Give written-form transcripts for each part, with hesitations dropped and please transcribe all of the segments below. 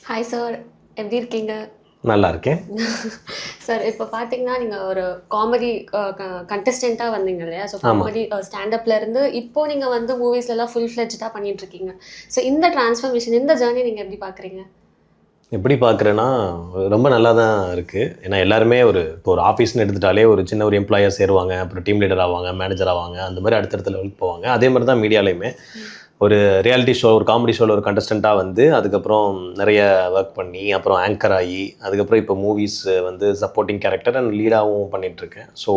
Hi sir, எப்படி இருக்கீங்க? நல்லா இருக்கேன் சார், இப்போ பார்த்தீங்கன்னா நீங்கள் ஒரு காமெடி கண்டஸ்டண்ட்டாக வந்தீங்க இல்லையா? ஸோ காமெடி ஸ்டாண்டப்ல இருந்து இப்போ நீங்கள் வந்து மூவிஸ்லாம் ஃபுல் ஃப்ளெஜ்டாக பண்ணிட்டு இருக்கீங்க. ஸோ இந்த டிரான்ஸ்ஃபர்மேஷன், இந்த ஜேர்னி நீங்கள் எப்படி பார்க்குறீங்க? எப்படி பார்க்குறேன்னா ரொம்ப நல்லா தான் இருக்குது. ஏன்னா எல்லாருமே இப்போ ஒரு ஆஃபீஸ்னு எடுத்துட்டாலே ஒரு சின்ன ஒரு எம்ப்ளாயாக சேருவாங்க, அப்புறம் டீம் லீடர் ஆவாங்க, மேனேஜர் ஆவாங்க, அந்த மாதிரி அடுத்தடுத்த லெவலுக்கு போவாங்க. அதே மாதிரி தான் மீடியாலையுமே ஒரு ரியாலிட்டி ஷோ, ஒரு காமெடி ஷோவில் ஒரு கண்டஸ்டண்ட்டாக வந்து அதுக்கப்புறம் நிறைய ஒர்க் பண்ணி அப்புறம் ஆங்கர் ஆகி அதுக்கப்புறம் இப்போ மூவிஸ் வந்து சப்போர்ட்டிங் கேரக்டர் அண்ட் லீடாகவும் பண்ணிகிட்ருக்கேன். So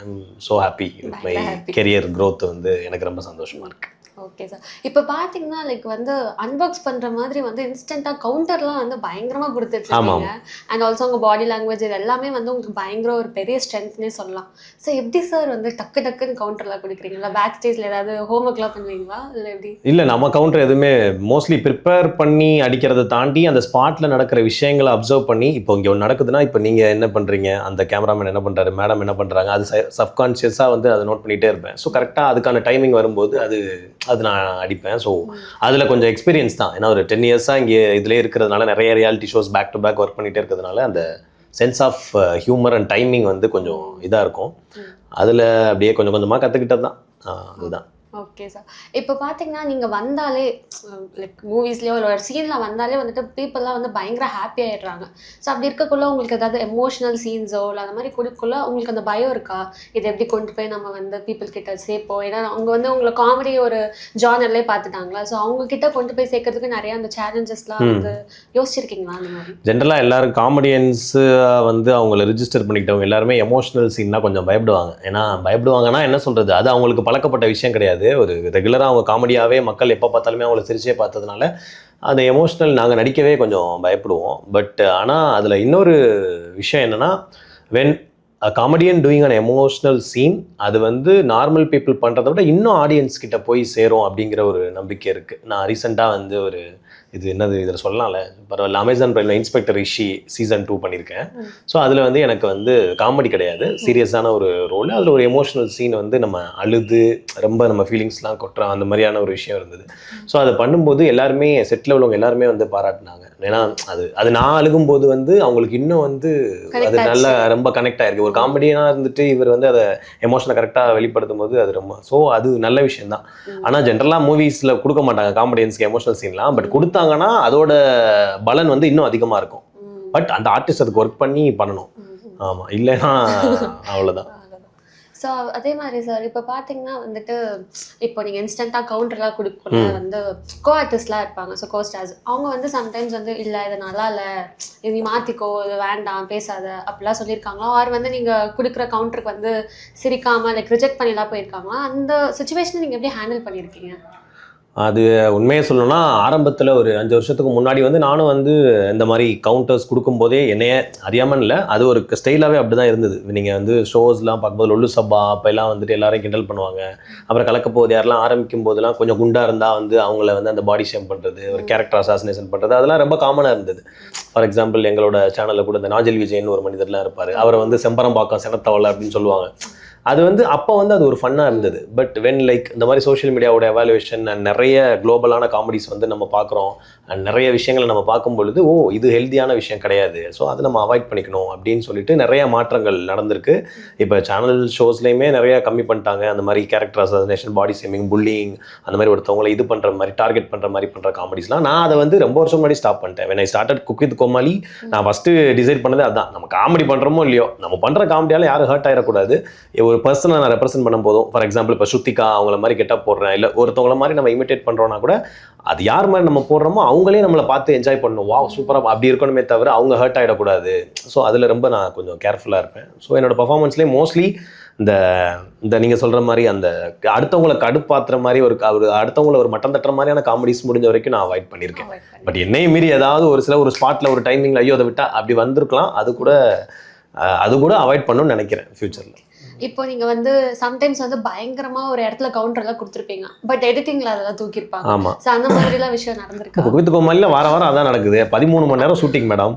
I'm so happy with my career growth. வந்து எனக்கு ரொம்ப சந்தோஷமாக இருக்குது. ஓகே சார், இப்போ பார்த்தீங்கன்னா லைக் வந்து அன்பாக்ஸ் பண்ணுற மாதிரி வந்து இன்ஸ்டண்ட்டாக கவுண்டர்லாம் வந்து பயங்கரமாக கொடுத்துட்ருக்கீங்க. அண்ட் ஆல்சோ உங்கள் பாடி லாங்குவேஜ் இது எல்லாமே வந்து உங்களுக்கு பயங்கர ஒரு பெரிய ஸ்ட்ரென்த்னே சொல்லலாம். ஸோ எப்படி சார் வந்து டக்குன்னு கவுண்டர்லாம் கொடுக்குறீங்களா? பேக் ஸ்டேஜில் ஏதாவது ஹோம் ஒர்க்லாம் பண்ணுவீங்களா இல்லை எப்படி? இல்லை, நம்ம கவுண்டர் எதுவுமே மோஸ்ட்லி ப்ரிப்பேர் பண்ணி அடிக்கிறத தாண்டி அந்த ஸ்பாட்டில் நடக்கிற விஷயங்களை அப்சர்வ் பண்ணி, இப்போ இங்கே ஒன்று நடக்குதுன்னா இப்போ நீங்கள் என்ன பண்ணுறீங்க, அந்த கேமராமேன் என்ன பண்ணுறாரு, மேடம் என்ன பண்ணுறாங்க, அது சப்கான்ஷியஸாக வந்து அதை நோட் பண்ணிகிட்டே இருப்பேன். ஸோ கரெக்டாக அதுக்கான டைமிங் வரும்போது அது நான் அடிப்பேன். ஸோ அதில் கொஞ்சம் எக்ஸ்பீரியன்ஸ் தான். ஏன்னா ஒரு 10 இயர்ஸாக இங்கே இதிலே இருக்கிறதுனால நிறைய reality shows back to back work பண்ணிகிட்டே இருக்கிறதுனால அந்த sense of humour and timing வந்து கொஞ்சம் இதாக இருக்கும். அதில் அப்படியே கொஞ்சம் கொஞ்சமாக கற்றுக்கிட்டது தான். அதுதான். ஓகே சார், இப்போ பார்த்தீங்கன்னா நீங்கள் வந்தாலே லைக் மூவிஸ்லேயோ ஒரு சீனில் வந்தாலே வந்துட்டு பீப்புளெலாம் வந்து பயங்கர ஹாப்பி ஆகிடுறாங்க. ஸோ அப்படி இருக்கக்குள்ள உங்களுக்கு ஏதாவது எமோஷ்னல் சீன்ஸோ இல்லை அந்த மாதிரி கொடுக்குள்ள உங்களுக்கு அந்த பயம் இருக்கா? இதை எப்படி கொண்டு போய் நம்ம வந்து பீப்புள் கிட்ட சேர்ப்போம்? ஏன்னா அவங்க வந்து உங்களை காமெடி ஒரு ஜானர்லேயே பார்த்துட்டாங்களா? ஸோ அவங்கக்கிட்ட கொண்டு போய் சேர்க்கறதுக்கு நிறைய அந்த சேலஞ்சஸ்லாம் வந்து யோசிச்சிருக்கீங்களா? அந்த மாதிரி ஜென்ரலாக எல்லாரும் காமெடியன்ஸு வந்து அவங்கள ரிஜிஸ்டர் பண்ணிக்கிட்டவங்க எல்லாருமே எமோஷ்னல் சீன்னா கொஞ்சம் பயப்படுவாங்க. ஏன்னா பயப்படுவாங்கன்னா என்ன சொல்கிறது, அது அவங்களுக்கு பழக்கப்பட்ட விஷயம் கிடையாது. ஒரு ரெகுலராக அவங்க காமெடியாகவே மக்கள் எப்போ பார்த்தாலுமே அவங்கள சிரிச்சே பார்த்ததுனால அந்த எமோஷ்னல் நாங்கள் நடிக்கவே கொஞ்சம் பயப்படுவோம். பட் ஆனால் அதில் இன்னொரு விஷயம் என்னென்னா, when a comedian doing an emotional scene, அது வந்து நார்மல் பீப்புள் பண்ணுறத விட இன்னும் ஆடியன்ஸ் கிட்ட போய் சேரும் அப்படிங்கிற ஒரு நம்பிக்கை இருக்குது. நான் ரீசெண்டாக வந்து இது என்னது இதில் சொல்லலாம்ல, பரவாயில்ல, அமேசான் பிரைமில் இன்ஸ்பெக்டர் ரிஷி சீசன் 2 பண்ணியிருக்கேன். ஸோ அதில் வந்து எனக்கு வந்து காமெடி கிடையாது, சீரியஸான ஒரு ரோல். அதில் ஒரு எமோஷ்னல் சீன் வந்து நம்ம அழுது ரொம்ப நம்ம ஃபீலிங்ஸ்லாம் கொட்டுறோம், அந்த மாதிரியான ஒரு விஷயம் இருந்தது. ஸோ அதை பண்ணும்போது எல்லாருமே செட்டில் உள்ளவங்க எல்லாருமே வந்து பாராட்டினாங்க. ஏன்னா அது நான் அழுகும்போது வந்து அவங்களுக்கு இன்னும் வந்து அது நல்லா ரொம்ப கனெக்ட் ஆகிருக்கு. ஒரு காமெடியனாக இருந்துட்டு இவர் வந்து அதை எமோஷனை கரெக்டாக வெளிப்படுத்தும் போது அது ரொம்ப அது நல்ல விஷயம் தான். ஆனால் ஜென்ரலாக மூவிஸில் கொடுக்க மாட்டாங்க காமெடியன்ஸ்க்கு எமோஷனல் சீன்லாம். பட் கொடுத்தாங்கன்னா அதோட பலன் வந்து இன்னும் அதிகமாக இருக்கும். பட் அந்த ஆர்டிஸ்ட் அதுக்கு ஒர்க் பண்ணி பண்ணணும். ஆமாம், இல்லைன்னா அவ்வளோதான். ஸோ அதே மாதிரி சார், இப்போ பார்த்தீங்கன்னா வந்துட்டு இப்போ நீங்கள் இன்ஸ்டண்ட்டாக கவுண்டர்லாம் கொடுக்கணும் வந்து கோ ஆர்டிஸ்ட்லாம் இருப்பாங்க. ஸோ கோ ஸ்டார்ஸ் அவங்க வந்து சம்டைம்ஸ் வந்து இல்லை இது நல்லா இல்லை, இது நீ மாற்றிக்கோ, இது வேண்டாம், பேசாத அப்படிலாம் சொல்லியிருக்காங்களா? ஆர் வந்து நீங்கள் கொடுக்குற கவுண்டருக்கு வந்து சிரிக்காமல் லைக் ரிஜெக்ட் பண்ணிலாம் போயிருக்காங்களா? அந்த சுச்சுவேஷனை நீங்கள் எப்படி ஹேண்டில் பண்ணியிருக்கீங்க? அது உண்மையை சொல்லணும்னா, ஆரம்பத்தில் ஒரு 5 வருஷத்துக்கு முன்னாடி வந்து நானும் வந்து இந்த மாதிரி கவுண்டர்ஸ் கொடுக்கும்போதே என்னையே அறியாமல் இல்லை, அது ஒரு ஸ்டைலாகவே அப்படி தான் இருந்தது. நீங்கள் வந்து ஷோஸ்லாம் பார்க்கும்போது லொல்லு சப்பா அப்போல்லாம் வந்துட்டு எல்லாரையும் கிண்டல் பண்ணுவாங்க. அப்புறம் கலக்கப்போது யாரெல்லாம் ஆரம்பிக்கும் போதெல்லாம் கொஞ்சம் குண்டாக இருந்தால் வந்து அவங்கள வந்து அந்த பாடி ஷேம் பண்ணுறது, ஒரு கேரக்டர் அசாசினேஷன் பண்ணுறது, அதெல்லாம் ரொம்ப காமனாக இருந்தது. ஃபார் எக்ஸாம்பிள் எங்களோட சேனலில் கூட இந்த நாஜல் விஜயன் ஒரு மனிதர்லாம் இருப்பார், அவரை வந்து செம்பரம்பாக்கம் செனத்தவளை அப்படின்னு சொல்லுவாங்க. அது வந்து அப்போ வந்து அது ஒரு ஃபன்னாக இருந்தது. பட் வென் லைக் இந்த மாதிரி சோஷியல் மீடியாவோட எவாலுவேஷன் அண்ட் நிறைய குளோபலான காமெடிஸ் வந்து நம்ம பார்க்குறோம் அண்ட் நிறைய விஷயங்களை நம்ம பார்க்கும் பொழுது இது ஹெல்த்தியான விஷயம் கிடையாது, ஸோ அதை நம்ம அவாய்ட் பண்ணிக்கணும் அப்படின்னு சொல்லிட்டு நிறைய மாற்றங்கள் நடந்திருக்கு. இப்போ சேனல் ஷோஸ்லேயுமே நிறைய கம்மி பண்ணிட்டாங்க. அந்த மாதிரி character assassination, body shaming, bullying, அந்த மாதிரி ஒருத்தவங்களை இது பண்ணுற மாதிரி டார்கெட் பண்ணுற மாதிரி பண்ணுற காமெடிஸ்லாம் நான் அதை வந்து ரொம்ப வருஷம் முன்னாடி ஸ்டாப் பண்ணிட்டேன். When I started cook with Comali, நான் ஃபஸ்ட்டு டிசைட் பண்ணது அதுதான். நம்ம காமெடி பண்ணுறோமோ இல்லையோ, நம்ம பண்ணுற காமெடியால் யாரும் ஹர்ட் ஆகிடக்கூடாது. ஒரு பர்சனை நான் ரெப்ரசென்ட் பண்ணும் போதும், ஃபார் எக்ஸாம்பிள் இப்போ ஸ்ருத்திகா அவங்கள மாதிரி கெட்டப் போடுறேன், இல்லை ஒருத்தவங்கள மாதிரி நம்ம இமிட்டேட் பண்ணுறோன்னா கூட அது யார் மாதிரி நம்ம போடுறோமோ அவங்களே நம்மளை பார்த்து என்ஜாய் பண்ணணும், வா சூப்பராக அப்படி இருக்கணுமே தவிர அவங்க ஹர்ட் ஆகிடக்கூடாது. ஸோ அதில் ரொம்ப நான் கொஞ்சம் கேர்ஃபுல்லாக இருப்பேன். ஸோ என்னோட பர்ஃபார்மன்ஸ்லேயே மோஸ்ட்லி இந்த நீங்கள் சொல்கிற மாதிரி அந்த அடுத்தவங்களை கடுப்பாத்துற மாதிரி அடுத்தவங்களை ஒரு மட்டம் தட்டுற மாதிரியான காமெடிஸ் முடிஞ்ச வரைக்கும் நான் அவாய்ட் பண்ணியிருக்கேன். பட் என்னையும் மீறி ஏதாவது ஒரு ஸ்பாட்டில் ஒரு டைமிங்கில் ஐயோ அதை விட்டால் அப்படி வந்திருக்கலாம், அது கூட அவாய்ட் பண்ணணும்னு நினைக்கிறேன் ஃப்யூச்சரில். இப்போ நீங்க வந்து சம்டைம்ஸ் வந்து பயங்கரமா ஒரு இடத்துல கவுண்டர்லாம் கொடுத்துருப்பீங்க, பட் எடிட்டிங்ல அதெல்லாம் தூக்கியிருப்பாங்க. ஆமா. ஸோ அந்த மாதிரிலாம் விஷயம் நடந்திருக்கா? குக் கோமாளில வாரம் அதான் நடக்குது. 13 மணி நேரம் ஷூட்டிங் மேடம்.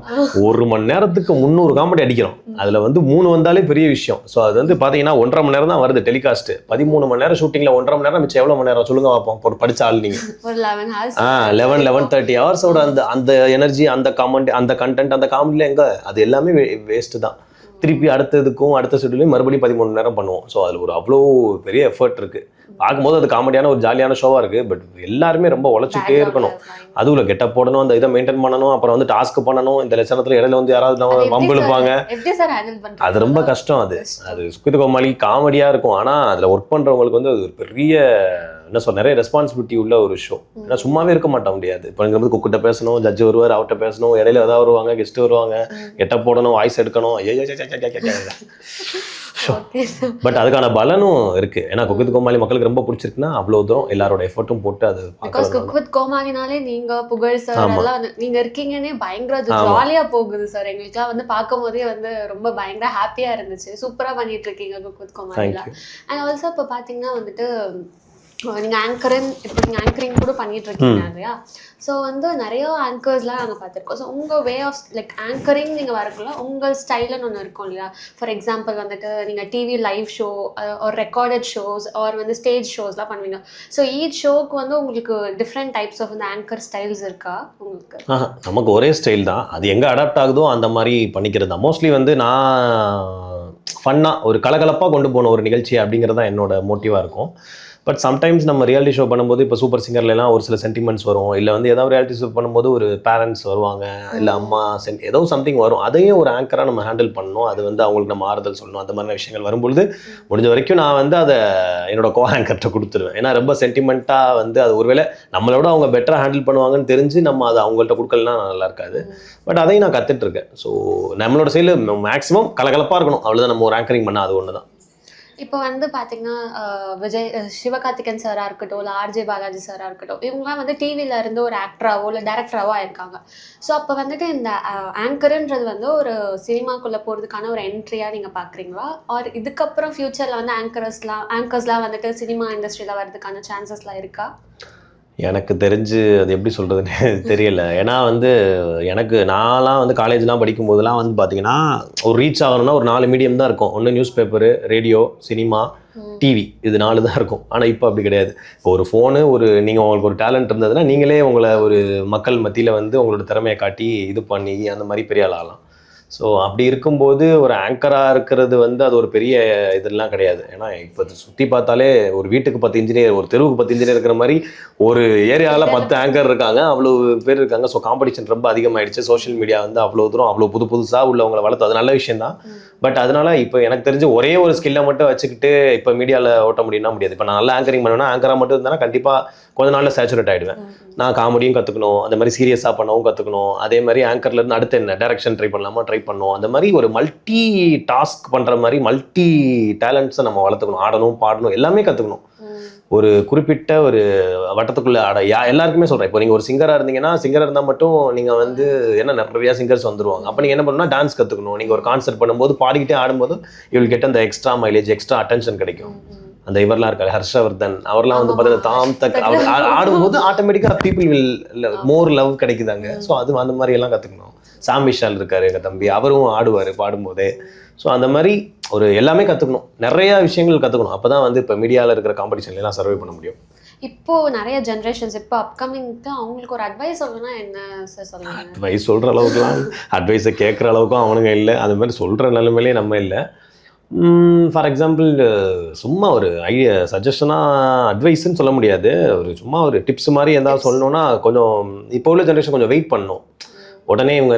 1 மணி நேரத்துக்கு 300 காமெடி அடிக்கிறோம். அதுல வந்து 3 வந்தாலே பெரிய விஷயம். ஸோ அது வந்து பாத்தீங்கன்னா 1.5 மணி நேரம் தான் வருது டெலிகாஸ்ட். 13 மணி நேரம் ஷூட்டிங்ல 1.5 மணி நேரம் மிச்சம் எவ்வளவு மணி நேரம் சொல்லுங்க பார்ப்போம். ஒரு படிச்ச ஆள் நீங்க. ஒரு 11 ஹார்ஸ். 11-11:30 ஹவர்ஸோட அந்த எனர்ஜி, அந்த காமெண்ட், அந்த கண்டென்ட், அந்த காமெடியில எங்க அது எல்லாமே வேஸ்ட் தான். திருப்பி அடுத்ததுக்கும் அடுத்த ஷெட்யூலையும் மறுபடியும் 13 மணி நேரம் பண்ணுவோம். ஸோ அதில் ஒரு அவ்வளோ பெரிய எஃபர்ட் இருக்கு. பார்க்கும்போது அது காமெடியான ஒரு ஜாலியான ஷோவாக இருக்கு. பட் எல்லாருமே ரொம்ப உழைச்சிட்டே இருக்கணும். அதுவும் கெட்டப் போடணும், அந்த இதை மெயின்டைன் பண்ணணும், அப்புறம் வந்து டாஸ்க் பண்ணணும். இந்த லட்சணத்தில் இடையில வந்து யாராவது நம்ம வம்பு இழுப்பாங்க. அது ரொம்ப கஷ்டம். அது குக் கோமாளி காமெடியாக இருக்கும். ஆனால் அதில் ஒர்க் பண்ணுறவங்களுக்கு வந்து அது ஒரு பெரிய என்ன சொல்ற நிறைய ரெஸ்பான்சிபிலிட்டி உள்ள ஒரு ஷோ. ஏன்னா சும்மாவே இருக்க மாட்ட முடியாது. இப்போ இங்கே வந்து குக்கிட்ட பேசணும், ஜட்ஜ் வருவார், அவர்கிட்ட பேசணும், இடையில ஏதாவது வருவாங்க, கெஸ்ட் வருவாங்க, கெட்டப் போடணும், வாய்ஸ் எடுக்கணும். பட் அதுக்கான பலனும் இருக்கு. ஏன்னா குக் வித் கோமாளி மக்களுக்கு ரொம்ப பிடிச்சிருக்குன்னா அவ்வளோ தூரம் எல்லாரோட எஃபர்ட்டும் போட்டு அது குக் வித் கோமாளினாலே நீங்க புகழ் சார் எல்லாம் நீங்க இருக்கீங்கன்னே பயங்கர ஜாலியா போகுது சார். எங்களுக்குலாம் வந்து பார்க்கும் போதே வந்து ரொம்ப பயங்கர ஹாப்பியா இருந்துச்சு. சூப்பரா பண்ணிட்டு இருக்கீங்க குக் வித் கோமாளில. அண்ட் ஆல்சோ இப்போ பாத்தீங்கன்னா வந்துட்டு நீங்கள் ஆங்கரிங் கூட பண்ணிட்டு இருக்கீங்க இல்லையா? ஸோ வந்து நிறைய ஆங்கர்ஸ்லாம் நாங்கள் பார்த்துருக்கோம். ஸோ உங்கள் வே ஆஃப் லைக் ஆங்கரிங் நீங்கள் வரக்குள்ள உங்கள் ஸ்டைலுன்னு ஒன்று இருக்கும் இல்லையா? ஃபார் எக்ஸாம்பிள் வந்துட்டு நீங்கள் டிவி லைவ் ஷோ ஒரு ரெக்கார்டட் ஷோஸ் ஆர் வந்து ஸ்டேஜ் ஷோஸ்லாம் பண்ணுவீங்க. ஸோ ஈச் ஷோக்கு வந்து உங்களுக்கு டிஃப்ரெண்ட் டைப்ஸ் ஆஃப் இந்த ஆங்கர் ஸ்டைல்ஸ் இருக்கா உங்களுக்கு? நமக்கு ஒரே ஸ்டைல் தான். அது எங்கே அடாப்ட் ஆகுதோ அந்த மாதிரி பண்ணிக்கிறது தான். மோஸ்ட்லி வந்து நான் ஃபன்னாக ஒரு கலகலப்பாக கொண்டு போன ஒரு நிகழ்ச்சி அப்படிங்கிறது தான் என்னோட மோட்டிவாக இருக்கும். பட் சம்டைம்ஸ் நம்ம ரியாலிட்டி ஷோ பண்ணும்போது இப்போ சூப்பர் சிங்கர்லாம் ஒரு சில சென்டிமெண்ட்ஸ் வரும். இல்லை வந்து ஏதாவது ரியாலிட்டி ஷோ பண்ணும்போது ஒரு பேரண்ட்ஸ் வருவாங்க, இல்லை அம்மா ஏதோ சம்திங் வரும். அதையும் ஒரு ஆங்கராக நம்ம ஹேண்டில் பண்ணணும். அது வந்து அவங்களுக்கு நம்ம ஆறுதல் சொல்லணும். அந்த மாதிரியான விஷயங்கள் வரும்பொழுது முடிஞ்ச வரைக்கும் நான் வந்து அதை என்னோட கோ ஆங்கர்கிட்ட கொடுத்துருவேன். ஏன்னா ரொம்ப சென்டிமெண்ட்டாக வந்து அது ஒருவேளை நம்மளோட அவங்க பெட்டராக ஹேண்டில் பண்ணுவாங்கன்னு தெரிஞ்சு நம்ம அதை அவங்கள்ட்ட கொடுக்கலாம் நல்லா இருக்காது. பட் அதையும் நான் கற்றுட்ருக்கேன். ஸோ நம்மளோட சைடில் மேக்ஸிமம் கலகலப்பாக இருக்கணும். அவ்வளோதான் நம்ம ஒரு ஆங்கரிங் பண்ணால் அது ஒன்று தான். இப்போ வந்து பார்த்தீங்கன்னா சிவகார்த்திகேயன் சாராக இருக்கட்டும், இல்லை ஆர்ஜே பாலாஜி சாராக இருக்கட்டும், இவங்களாம் வந்து டிவியில் இருந்து ஒரு ஆக்டராகவோ இல்லை டேரக்டராகவோ ஆயிருக்காங்க. ஸோ அப்போ வந்துட்டு இந்த ஆங்கருன்றது வந்து ஒரு சினிமாக்குள்ளே போகிறதுக்கான ஒரு என்ட்ரியாக நீங்கள் பார்க்குறீங்களா? ஆர் இதுக்கப்புறம் ஃப்யூச்சரில் வந்து ஆங்கர்ஸ்லாம் வந்துட்டு சினிமா இண்டஸ்ட்ரியில் வர்றதுக்கான சான்சஸ்லாம் இருக்கா? எனக்கு தெரிஞ்சு அது எப்படி சொல்கிறதுன்னு தெரியல. ஏன்னா வந்து நான்லாம் வந்து காலேஜ்லாம் படிக்கும்போதெல்லாம் வந்து பார்த்தீங்கன்னா ஒரு ரீச் ஆகணும்னா ஒரு 4 மீடியம் தான் இருக்கும். ஒன்று news paper, radio, cinema, TV, இது 4 தான் இருக்கும். ஆனால் இப்போ அப்படி கிடையாது. இப்போ ஒரு ஃபோனு, நீங்கள் உங்களுக்கு ஒரு டேலண்ட் இருந்ததுன்னா நீங்களே உங்களை ஒரு மக்கள் மத்தியில் வந்து உங்களோட திறமையை காட்டி இது பண்ணி அந்த மாதிரி பெரிய ஆள் ஆகலாம். ஸோ அப்படி இருக்கும்போது ஒரு ஆங்கராக இருக்கிறது வந்து அது ஒரு பெரிய இதெல்லாம் கிடையாது. ஏன்னா இப்போ சுற்றி பார்த்தாலே ஒரு வீட்டுக்கு 10 இன்ஜினியர், ஒரு தெருவுக்கு 10 இன்ஜினியர் இருக்கிற மாதிரி ஒரு ஏரியாவில் 10 ஆங்கர் இருக்காங்க, அவ்வளோ பேர் இருக்காங்க. ஸோ காம்படிஷன் ரொம்ப அதிகமாகிடுச்சு. சோஷியல் மீடியா வந்து அவ்வளோ தூரம் அவ்வளோ புதுசாக உள்ளவங்களை வளர்த்து அது நல்ல விஷயம் தான். பட் அதனால இப்போ எனக்கு தெரிஞ்சு ஒரே ஒரு ஸ்கில்லை மட்டும் வச்சுக்கிட்டு இப்போ மீடியாவில் ஓட்ட முடியும்னா முடியாது. இப்போ நான் நல்லா ஆங்கரிங் பண்ணுவேன்னா ஆங்கராக மட்டும் இருந்தால் கண்டிப்பாக கொஞ்ச நாளில் சேச்சுரேட் ஆகிடுவேன். நான் காமெடியும் கற்றுக்கணும், அந்த மாதிரி சீரியஸாக பண்ணவும் கற்றுக்கணும். அதே மாதிரி ஆங்கர்லேருந்து அடுத்து என்ன டைரக்ஷன் ட்ரை ட்ரை பண்ணணும். அந்த மாதிரி ஒரு மல்டி டாஸ்க் பண்ணுற மாதிரி மல்டி டேலண்ட்ஸை நம்ம வளர்த்துக்கணும். ஆடணும், பாடணும், எல்லாமே கற்றுக்கணும். ஒரு குறிப்பிட்ட ஒரு வட்டத்துக்குள்ளே எல்லாருக்குமே சொல்கிறேன். இப்போ நீங்கள் ஒரு சிங்கராக இருந்தீங்கன்னா, சிங்கராக இருந்தால் மட்டும் நீங்கள் வந்து நிறையா சிங்கர்ஸ் வந்துருவாங்க. அப்போ நீங்கள் என்ன பண்ணணும்னா டான்ஸ் கற்றுக்கணும். நீங்கள் ஒரு கான்சர்ட் பண்ணும்போது பாடிக்கிட்டே ஆடும்போது யூ வில் கெட் அந்த எக்ஸ்ட்ரா மைலேஜ், எக்ஸ்ட்ரா அட்டென்ஷன் கிடைக்கும். அந்த இவரெலாம் இருக்காரு ஹர்ஷவர்தன், அவர்லாம் வந்து பார்த்தீங்கன்னா தாம் தக் அவர் ஆடும்போது ஆட்டோமேட்டிக்காக பீப்புள் வில் மோர் லவ் கிடைக்குதாங்க. ஸோ அது அந்த மாதிரி எல்லாம் கற்றுக்கணும். சாம் விஷால் இருக்காரு எங்கள் தம்பி, அவரும் ஆடுவார் பாடும்போதே. ஸோ அந்த மாதிரி ஒரு எல்லாமே கற்றுக்கணும், நிறையா விஷயங்கள் கற்றுக்கணும். அப்போ தான் வந்து இப்போ மீடியாவில் இருக்கிற காம்படிஷன்லாம் சர்வை பண்ண முடியும். இப்போ நிறைய ஜென்ரேஷன்ஸ் இப்போ அப்கமிங்க்கு அவங்களுக்கு ஒரு அட்வைஸ் சொல்லணும்னா என்ன சார் சொல்லுவாங்க? அட்வைஸ் சொல்கிற அளவுக்குலாம் அட்வைஸை கேட்குற அளவுக்கும் அவனுங்க இல்லை. அது மாதிரி சொல்கிற நிலைமையிலே நம்ம இல்லை. ஃபார் எக்ஸாம்பிள் சும்மா ஒரு சஜஷனாக அட்வைஸ்ன்னு சொல்ல முடியாது. ஒரு சும்மா ஒரு டிப்ஸ் மாதிரி எதாவது சொல்லணுன்னா கொஞ்சம் இப்போ உள்ள ஜென்ரேஷன் கொஞ்சம் வெயிட் பண்ணணும். உடனே இவங்க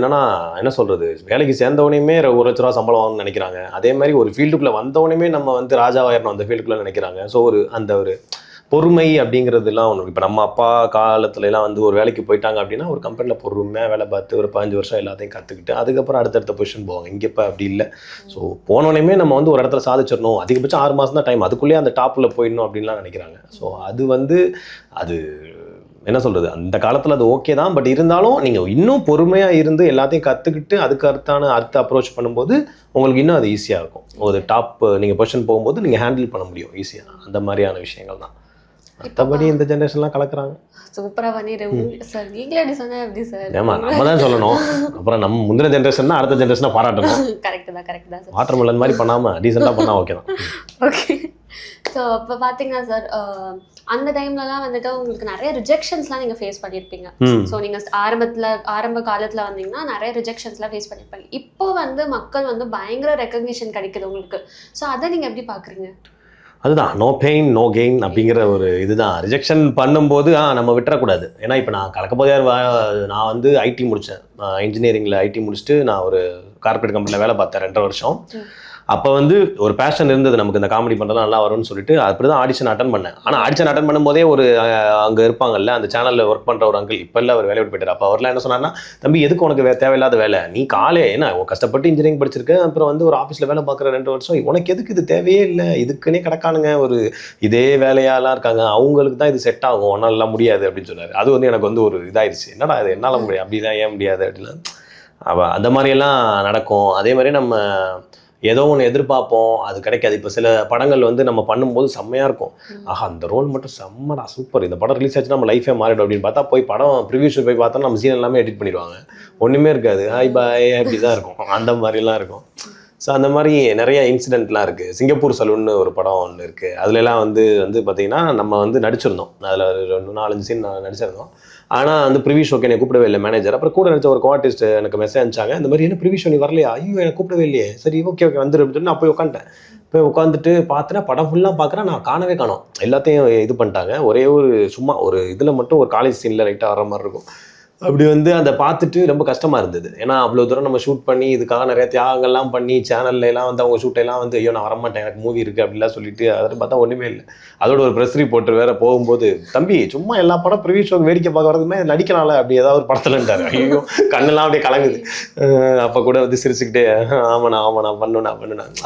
என்ன சொல்கிறது, வேலைக்கு சேர்ந்தவனையுமே 1 லட்ச ரூபா சம்பளம் வாங்கணும்னு நினைக்கிறாங்க. அதே மாதிரி ஒரு ஃபீல்டுக்குள்ளே வந்தவனையுமே நம்ம வந்து ராஜாவாயிரணும் அந்த ஃபீல்டுக்குள்ளே நினைக்கிறாங்க. ஸோ அந்த ஒரு பொறுமை அப்படிங்கிறதுலாம் ஒன்று. இப்போ நம்ம அப்பா காலத்துலலாம் வந்து ஒரு வேலைக்கு போயிட்டாங்க அப்படின்னா ஒரு கம்பெனியில் பொறுமையாக வேலை பார்த்து ஒரு 15 வருஷம் எல்லாத்தையும் கற்றுக்கிட்டு அதுக்கப்புறம் அடுத்தடுத்த பொசிஷன் போவாங்க. இங்கே இப்போ அப்படி இல்லை. ஸோ போனோடனே நம்ம வந்து ஒரு இடத்துல சாதிச்சிடணும், அதிகபட்சம் 6 மாதம் தான் டைம், அதுக்குள்ளேயே அந்த டாப்பில் போயிடணும் அப்படின்லாம் நினைக்கிறாங்க. ஸோ அது வந்து அது என்ன சொல்கிறது, அந்த காலத்தில் அது ஓகே தான். பட் இருந்தாலும் நீங்கள் இன்னும் பொறுமையாக இருந்து எல்லாத்தையும் கற்றுக்கிட்டு அதுக்கு அடுத்த அப்ரோச் பண்ணும்போது உங்களுக்கு இன்னும் அது ஈஸியாக இருக்கும். ஒரு டாப் நீங்கள் பொசிஷன் போகும்போது நீங்கள் ஹேண்டில் பண்ண முடியும் ஈஸியாக. அந்த மாதிரியான விஷயங்கள் தான். மற்றபடி இந்த ஜென்ரேஷன்லாம் கலக்குறாங்க. சூப்பராக பண்ணிடுங்க சார். நீங்களே அப்படி சொன்னா எப்படி சார்? ஏமா நம்ம தான் சொல்லணும். அப்புறம் நம்ம முந்தின ஜென்ரேஷன் தான் அடுத்த ஜென்ரேஷனை பாராட்டணும். கரெக்ட் தான் சார். வாட்டர் மெலன் மாதிரி பண்ணாமல் டீசெண்டாக பண்ணால் ஓகே தான். ஓகே. ஸோ இப்போ பார்த்தீங்கன்னா சார், அந்த டைம்லலாம் வந்துட்டு உங்களுக்கு நிறைய ரிஜெக்ஷன்ஸ்லாம் நீங்கள் ஃபேஸ் பண்ணியிருப்பீங்க. ஸோ நீங்கள் ஆரம்ப காலத்தில் வந்தீங்கன்னா நிறைய ரிஜெக்ஷன்ஸ்லாம் ஃபேஸ் பண்ணியிருப்பாங்க. இப்போ வந்து மக்கள் வந்து பயங்கர ரெக்கக்னிஷன் கிடைக்குது உங்களுக்கு. ஸோ அதை நீங்கள் எப்படி பார்க்குறீங்க? அதுதான் நோ பெயின் நோ கெயின் அப்படிங்கிற ஒரு இதுதான். ரிஜெக்ஷன் பண்ணும்போது நம்ம விட்டுறக்கூடாது. ஏன்னா இப்போ நான் கலக்கப்போதையார் நான் வந்து ஐடி முடித்தேன். இன்ஜினியரிங்கில் ஐடி முடிச்சுட்டு நான் ஒரு கார்பரேட் கம்பெனியில் வேலை பார்த்தேன் 2.5 வருஷம். அப்போ வந்து ஒரு பேஷன் இருந்தது நமக்கு, இந்த காமெடி பண்ணுறது நல்லா வரும்னு சொல்லிட்டு அப்படி தான் ஆடிஷன் அட்டன் பண்ணேன். ஆனால் ஆடிஷன் அட்டன் பண்ணும்போதே ஒரு அங்கே இருப்பாங்கல்ல அந்த சேனலில் ஒர்க் பண்ணுற ஒரு அங்கிள், இப்போ இல்லை அவர் வேலையை விட்டு போயிட்டார். அப்போ அவர்லாம் என்ன சொன்னார்னா, தம்பி எதுக்கு உனக்கு தேவையில்லாத வேலை, நீ ஏன்னா கஷ்டப்பட்டு இன்ஜினியரிங் படிச்சிருக்கேன், அப்புறம் வந்து ஒரு ஆஃபீஸில் வேலை பார்க்குற 2 வருஷம், உனக்கு எதுக்கு இது தேவையே இல்லை, இதுக்குன்னே கிடக்கானுங்க ஒரு இதே வேலையாலாம் இருக்காங்க, அவங்களுக்கு தான் இது செட் ஆகும், உன்னால் எல்லாம் முடியாது அப்படின்னு சொன்னார். அது வந்து எனக்கு வந்து ஒரு இதாகிடுச்சு, என்னடா இது என்னால் முடியாது, அப்படிலாம் ஏன் முடியாது அப்படிலாம். அந்த மாதிரியெல்லாம் நடக்கும். அதே மாதிரி நம்ம ஏதோ ஒன்று எதிர்பார்ப்போம், அது கிடைக்காது. இப்போ சில படங்கள் வந்து நம்ம பண்ணும்போது செம்மையாக இருக்கும், ஆஹா அந்த ரோல் மட்டும் செம்மடா சூப்பர், இந்த படம் ரிலீஸ் ஆச்சுன்னா நம்ம லைஃபே மாறிடும் அப்படின்னு பார்த்தா போய் படம் ப்ரிவியூ ஷோ போய் பார்த்தா நம்ம சீன் எல்லாமே எடிட் பண்ணிடுவாங்க, ஒன்றுமே இருக்காது, ஹாய் பாய் அப்படி தான் இருக்கும். அந்த மாதிரிலாம் இருக்கும். ஸோ அந்த மாதிரி நிறைய இன்சிடென்ட்லாம் இருக்குது. சிங்கப்பூர் சலூன்னு ஒரு படம் ஒன்று இருக்குது. அதுலலாம் வந்து பார்த்திங்கன்னா நம்ம வந்து நடிச்சிருந்தோம், அதில் ஒரு 4-5 சீன் நடிச்சிருந்தோம். ஆனால் வந்து ப்ரிவியூ ஷோக்கு என்னை கூப்பிடவே இல்லை மேனேஜர். அப்புறம் கூட நினச்ச ஒரு கோஆர்டிஸ்ட் எனக்கு மெசேஜ் அனுப்பிச்சாங்க, இந்த மாதிரி என்ன ப்ரிவியூ ஷோ நீ வரலையா, ஐயோ எனக்கு கூப்பிடவே இல்லையே, சரி ஓகே வந்துரு அப்படின்னு சொல்லி நான் போய் உட்காந்துட்டேன். போய் உட்காந்துட்டு பார்த்தேன்னா படம் ஃபுல்லாக பார்க்குறேன், நான் காணவே காணோம், எல்லாத்தையும் இது பண்ணிட்டாங்க. ஒரே ஒரு சும்மா ஒரு இதில் மட்டும் ஒரு காலேஜ் சீனில் லைட்டாக வர மாதிரி இருக்கும். அப்படி வந்து அதை பார்த்துட்டு ரொம்ப கஷ்டமாக இருந்தது. ஏன்னா அவ்வளோ தூரம் நம்ம ஷூட் பண்ணி இதுக்காக நிறைய தியாகங்கள்லாம் பண்ணி சேனல்லாம் வந்து அவங்க ஷூட்டெல்லாம் வந்து ஐயோ நான் வரமாட்டேன் எனக்கு மூவி இருக்குது அப்படிலாம் சொல்லிட்டு அதை பார்த்தா ஒன்றுமே இல்லை. அதோட ஒரு ப்ரெஸ் ரிப்போர்ட் வேறு போகும்போது, தம்பி சும்மா எல்லா படம் ப்ரிவியூ ஷோக்கு வேடிக்கை பார்க்க வரதுமே நடிக்கலாம்ல அப்படி ஏதாவது ஒரு படத்துலன்ட்டார். ஐயோ கண்ணெல்லாம் அப்படியே கலங்குது. அப்போ கூட வந்து சிரிச்சுக்கிட்டே ஆமாண்ணா பண்ணுண்ணா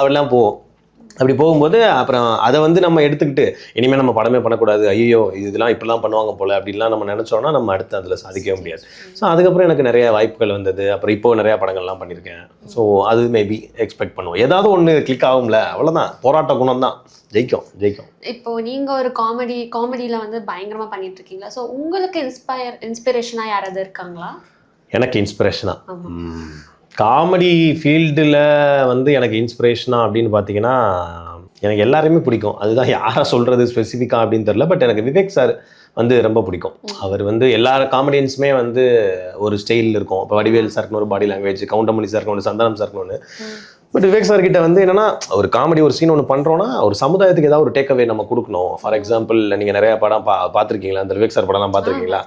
அப்படிலாம் போவோம். அப்படி போகும்போது அப்புறம் அதை வந்து நம்ம எடுத்துக்கிட்டு இனிமேல் நம்ம படமே பண்ணக்கூடாது, ஐயோ இதெல்லாம் இப்படிலாம் பண்ணுவாங்க போல் அப்படின்லாம் நம்ம நினச்சோன்னா நம்ம அடுத்து அதில் சாதிக்கவே முடியாது. ஸோ அதுக்கப்புறம் எனக்கு நிறைய வாய்ப்புகள் வந்தது. அப்புறம் இப்போ நிறையா படங்கள்லாம் பண்ணியிருக்கேன். ஸோ அது மேபி எக்ஸ்பெக்ட் பண்ணுவோம், ஏதாவது ஒன்று கிளிக் ஆகும்ல, அவ்வளோதான். போராட்ட குணம் தான் ஜெயிக்கும். இப்போ நீங்கள் ஒரு காமெடியில் வந்து பயங்கரமாக பண்ணிட்டு இருக்கீங்களா? ஸோ உங்களுக்கு இன்ஸ்பிரேஷனாக யாராவது இருக்காங்களா? எனக்கு இன்ஸ்பிரேஷனாக காமெடி ஃபீல்டில் வந்து எனக்கு இன்ஸ்பிரேஷனாக அப்படின்னு பார்த்தீங்கன்னா எனக்கு எல்லாருமே பிடிக்கும். அதுதான் யாரை சொல்கிறது ஸ்பெசிஃபிக்காக அப்படின்னு தெரில. பட் எனக்கு விவேக் சார் வந்து ரொம்ப பிடிக்கும். அவர் வந்து எல்லா காமெடியன்ஸுமே வந்து ஒரு ஸ்டைல் இருக்கும். இப்போ வடிவேல் சார்க்குன்னு ஒரு பாடி லாங்குவேஜ், கவுண்டமணி சார்க்குன்னு ஒன்று, சந்தானம் சார்க்குன்னு ஒன்று. பட் விவேக் சார் கிட்ட வந்து என்னன்னா ஒரு காமெடி ஒரு சீன் ஒன்று பண்ணுறோன்னா ஒரு சமுதாயத்துக்கு ஏதாவது ஒரு டேக்அவே நம்ம கொடுக்கணும். ஃபார் எக்ஸாம்பிள் நீங்கள் நிறைய படம் பார்த்துருக்கீங்களா, அந்த விவேக் சார் படம்லாம் பார்த்துருக்கீங்களா?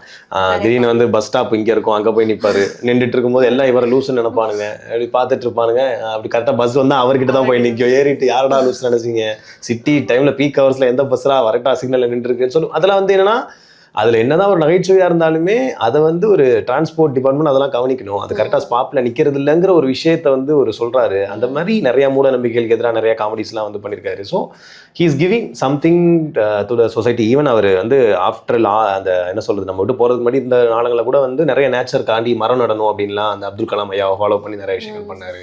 திடீர்னு வந்து பஸ் ஸ்டாப் இங்கே இருக்கும், அங்கே போய் நிற்பார், நின்றுட்டு இருக்கும்போது எல்லாம் இவரை லூஸ்ன்னு நினைப்பானுங்க, அப்படி பார்த்துட்டு இருப்பானுங்க. அப்படி கரெக்டாக பஸ் வந்து அவர்கிட்ட தான் போய் நிற்கும், ஏறிட்டு யாரடா லூஸ் நினைச்சிங்க, சிட்டி டைமில் பீக் ஹவர்ஸில் எந்த பஸ்ஸா கரெக்டாக சிக்னலில் நின்றுருக்குன்னு சொல்லும். அதெல்லாம் வந்து என்னன்னா அதில் என்னதான் ஒரு நகைச்சுவையாக இருந்தாலுமே அதை வந்து ஒரு டிரான்ஸ்போர்ட் டிபார்ட்மெண்ட் அதெல்லாம் கவனிக்கணும், அது கரெக்டாக ஸ்பாப்பில் நிற்கிறது இல்லைங்கிற ஒரு விஷயத்தை வந்து ஒரு சொல்கிறாரு. அந்த மாதிரி நிறையா மூட நம்பிக்கைகளுக்கு எதிராக நிறையா காமெடிஸ்லாம் வந்து பண்ணியிருக்காரு. So he is giving something to the society. Even அவர் வந்து ஆஃப்டர் அந்த என்ன சொல்கிறது, நம்ம விட்டு போகிறதுக்கு முன்னாடி இந்த நாளங்களில் கூட வந்து நிறைய நேச்சர் காண்டி மரம் நடணும் அப்படின்லாம் அந்த அப்துல் கலாம் ஐயாவை ஃபாலோ பண்ணி நிறைய விஷயங்கள் பண்ணார்.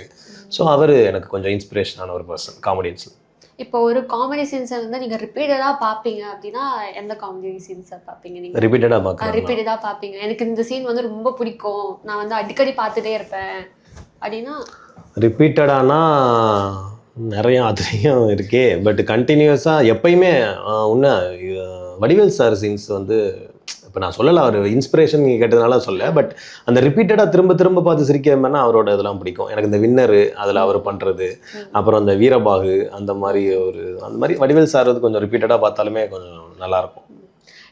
ஸோ அவர் எனக்கு கொஞ்சம் இன்ஸ்பிரேஷனான ஒரு பர்சன் காமெடியன்ஸில். இப்போ ஒரு காமெடி சீன்ஸை வந்து நீங்கள் ரிப்பீட்டடாக பார்ப்பீங்க அப்படின்னா எந்த காமெடி சீன்ஸை பார்ப்பீங்க? நீங்கள் ரிப்பீட்டடாக பார்ப்பீங்க, எனக்கு இந்த சீன் வந்து ரொம்ப பிடிக்கும், நான் வந்து அடிக்கடி பார்த்துட்டே இருப்பேன் அப்படின்னா? ரிப்பீட்டடானா நிறையா அதுலேயும் இருக்கே. பட் கண்டினியூஸாக எப்பயுமே வடிவேல் சார் சீன்ஸ் வந்து இப்போ நான் சொல்லலை, அவர் இன்ஸ்பிரேஷன் நீங்கள் கேட்டதுனால சொல்ல. பட் அந்த ரிப்பீட்டடாக திரும்ப பார்த்து சிரிக்கிற மாதிரினா அவரோட இதெல்லாம் பிடிக்கும் எனக்கு. இந்த வின்னரு அதில் அவர் பண்ணுறது, அப்புறம் அந்த வீரபாகு அந்த மாதிரி வடிவேல் சார் வந்து கொஞ்சம் ரிப்பீட்டடாக பார்த்தாலுமே கொஞ்சம் நல்லாயிருக்கும்.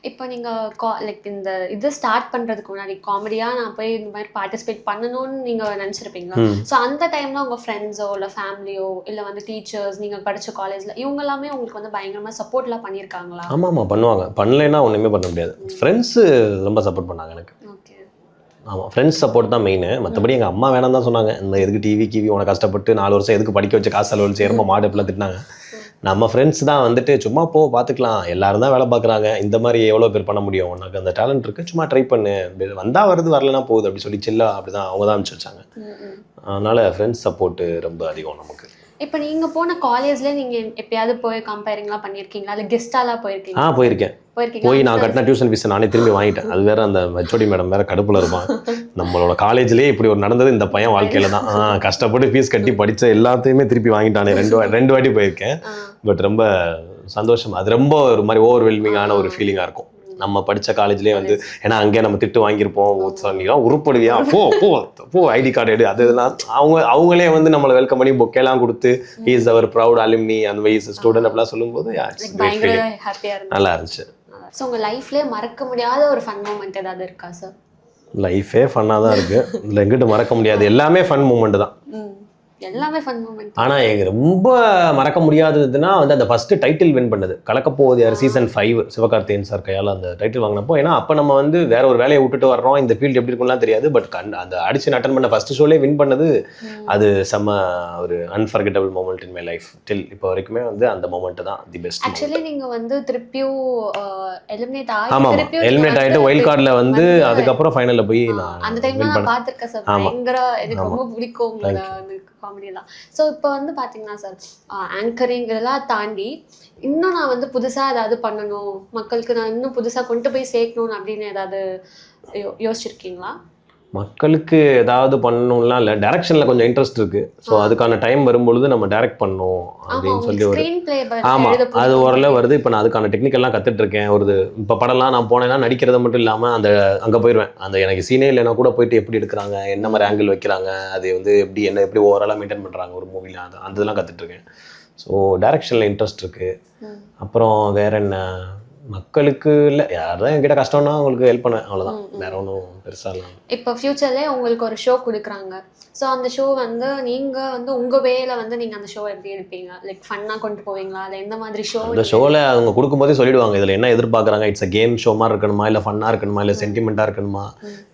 இப்போ நீங்கள் லைக் இந்த இது ஸ்டார்ட் பண்ணுறதுக்கு முன்னாடி காமெடியாக நான் போய் இந்த மாதிரி பார்ட்டிசிபேட் பண்ணணும்னு நீங்கள் நினச்சிருப்பீங்களா? ஸோ அந்த டைமில் உங்கள் ஃப்ரெண்ட்ஸோ இல்லை ஃபேமிலியோ இல்லை வந்து டீச்சர்ஸ் நீங்கள் படித்த காலேஜில் இவங்க எல்லாமே உங்களுக்கு வந்து பயங்கரமாக சப்போர்ட்லாம் பண்ணியிருக்காங்களா? ஆமாம் பண்ணுவாங்க, பண்ணலைன்னா ஒன்றுமே பண்ண முடியாது. ஃப்ரெண்ட்ஸு ரொம்ப சப்போர்ட் பண்ணாங்க எனக்கு. ஆமாம், ஃப்ரெண்ட்ஸ் சப்போர்ட் தான் மெயின். மற்றபடி எங்கள் அம்மா வேணாம் தான் சொன்னாங்க, இந்த எதுக்கு டிவி உனக்கு கஷ்டப்பட்டு 4 வருஷம் எதுக்கு படிக்க வச்ச காசு செலவழிச்சு ரொம்ப மாடு இப்பெல்லாம் திட்டினாங்க. நம்ம ஃப்ரெண்ட்ஸ் தான் வந்துட்டு சும்மா போ பார்த்துக்கலாம், எல்லாரும் தான் வேலை பார்க்குறாங்க, இந்த மாதிரி எவ்வளோ பேர் பண்ண முடியும், உனக்கு அந்த டேலண்ட் இருக்குது சும்மா ட்ரை பண்ணு, வந்தால் வருது வரலனா போகுது அப்படி சொல்லி சில்லா அப்படி தான் அவங்க தான் அனுப்பிச்சி வச்சாங்க. அதனால் ஃப்ரெண்ட்ஸ் சப்போர்ட்டு ரொம்ப அதிகம் நமக்கு. இப்போ நீங்கள் போன காலேஜ்ல நீங்கள் எப்பயாவது போய் கம்பேரிங்லாம் பண்ணியிருக்கீங்களா, இல்லை கெஸ்டாலாம் போயிருக்கீங்க? போயிருக்கேன். போய் நான் கட்டின டியூஷன் ஃபீஸ் நானே திரும்பி வாங்கிட்டேன். அது வேற, அந்த ஹெச்ஓடி மேடம் வேற கடுப்புல இருப்பான். நம்மளோட காலேஜ்லேயே இப்படி ஒரு நடந்தது இந்த பையன் வாழ்க்கையில தான். கஷ்டப்பட்டு ஃபீஸ் கட்டி படித்த எல்லாத்தையுமே திருப்பி வாங்கிட்டானே. ரெண்டு வாட்டி போயிருக்கேன். பட் ரொம்ப சந்தோஷம். அது ரொம்ப ஒரு மாதிரி ஓவர்வெல்மிங்கான ஒரு ஃபீலிங்காக இருக்கும். நம்ம படித்த காலேஜ்லேயே வந்து, ஏன்னா அங்கே நம்ம திட்டு வாங்கியிருப்போம், நீலாம் உருப்படுவியா, போ போ போ ஐடி கார்டு எடு, அதெல்லாம் அவங்களே வந்து நம்மளை வெல்கம் பண்ணி பொக்கேலாம் கொடுத்து இஸ் அவர் ப்ரௌட் அலுமினி அந்த வைஸ் ஸ்டூடெண்ட் அப்படிலாம் சொல்லும்போது நல்லா இருந்துச்சு. ஸோ உங்கள் லைஃப்லேயே மறக்க முடியாத ஒரு ஃபன் மூமெண்ட் ஏதாவது இருக்கா சார்? லைஃபே ஃபன்னாக தான் இருக்குது, இதில் எங்கிட்ட மறக்க முடியாது, எல்லாமே ஃபன் மூமெண்ட் தான். எல்லாமே ஃபன் மூமெண்ட். ஆனால் எனக்கு ரொம்ப மறக்க முடியாததுன்னா வந்து அந்த ஃபஸ்ட்டு டைட்டில் வின் பண்ணது கலக்கப்போவது யார் சீசன் 5 சிவகார்த்திகேயன் சார் கையால் அந்த டைட்டில் வாங்கினப்போ. ஏன்னா அப்போ நம்ம வந்து வேற ஒரு வேலையை விட்டுட்டு வர்றோம், இந்த ஃபீல்டு எப்படி இருக்கும்லாம் தெரியாது. பட் அந்த ஆடிஷன் அட்டன் பண்ண ஃபஸ்ட்டு ஷோலே வின் பண்ணது அது செம்ம ஒரு unforgettable moment in my life. Till இப்போ வரைக்குமே வந்து அந்த மூமெண்ட் தான் தி பெஸ்ட். ஆக்சுவலி நீங்கள் வந்து திருப்பியும் எலிமினேட் எலிமினேட் ஆகிட்டு ஒயில்ட் கார்டில் வந்து அதுக்கப்புறம் ஃபைனலில் போய் நான் அந்த டைம்ல நான் பார்த்துருக்கேன் சார். பயங்கர எனக்கு ரொம்ப பிடிக்கும் உங்களோட காமெடியெல்லாம். ஸோ இப்போ வந்து பார்த்தீங்கன்னா சார், ஆங்கரிங் இதெல்லாம் தாண்டி இன்னும் நான் வந்து புதுசாக ஏதாவது பண்ணணும், மக்களுக்கு நான் இன்னும் புதுசாக கொண்டு போய் சேர்க்கணும் அப்படின்னு ஏதாவது யோசிச்சிருக்கீங்களா? மக்களுக்கு ஏதாவது பண்ணணும்லாம் இல்லை, டைரக்ஷனில் கொஞ்சம் இன்ட்ரெஸ்ட் இருக்குது. ஸோ அதுக்கான டைம் வரும்பொழுது நம்ம டைரக்ட் பண்ணணும் அப்படின்னு சொல்லி ஒரு அது ஓரளவு வருது. இப்போ நான் அதுக்கான டெக்னிக்கெல்லாம் கற்றுட்ருக்கேன். இப்போ படம்லாம் நான் போனேன்னா நடிக்கிறத மட்டும் இல்லாமல் அங்கே போயிடுவேன். அந்த எனக்கு சீனே இல்லைன்னா கூட போயிட்டு எப்படி எடுக்கிறாங்க, என்ன மாதிரி ஆங்கிள் வைக்கிறாங்க, அது வந்து எப்படி ஓவராலாக மெயின்டைன் பண்ணுறாங்க ஒரு மூவியில், அந்த இதெல்லாம் கற்றுட்ருக்கேன். ஸோ டைரக்ஷனில் இன்ட்ரெஸ்ட் இருக்குது. அப்புறம் வேற என்ன, மக்களுக்கு இல்லை, யார்தான் என்கிட்ட கஷ்டம்னா அவங்களுக்கு ஹெல்ப் பண்ணேன், அவ்வளோதான். வேற ஒன்றும் பெருசாக இல்லை. இப்போ ஃப்யூச்சர்லேயே உங்களுக்கு ஒரு ஷோ கொடுக்குறாங்க. ஸோ அந்த ஷோ வந்து நீங்கள் வந்து உங்கள் வேல வந்து நீங்கள் அந்த ஷோ எப்படி எடுப்பீங்க? லைக் ஃபன்னாக கொண்டு போவீங்களா, இல்லை எந்த மாதிரி ஷோ? அந்த ஷோவில் அவங்க கொடுக்கும்போதே சொல்லிடுவாங்க இதில் என்ன எதிர்பார்க்குறாங்க. இட்ஸ் அ கேம் ஷோ மாதிரி இருக்கணுமா, இல்லை ஃபன்னாக இருக்கணுமா, இல்லை சென்டிமெண்ட்டாக இருக்கணுமா,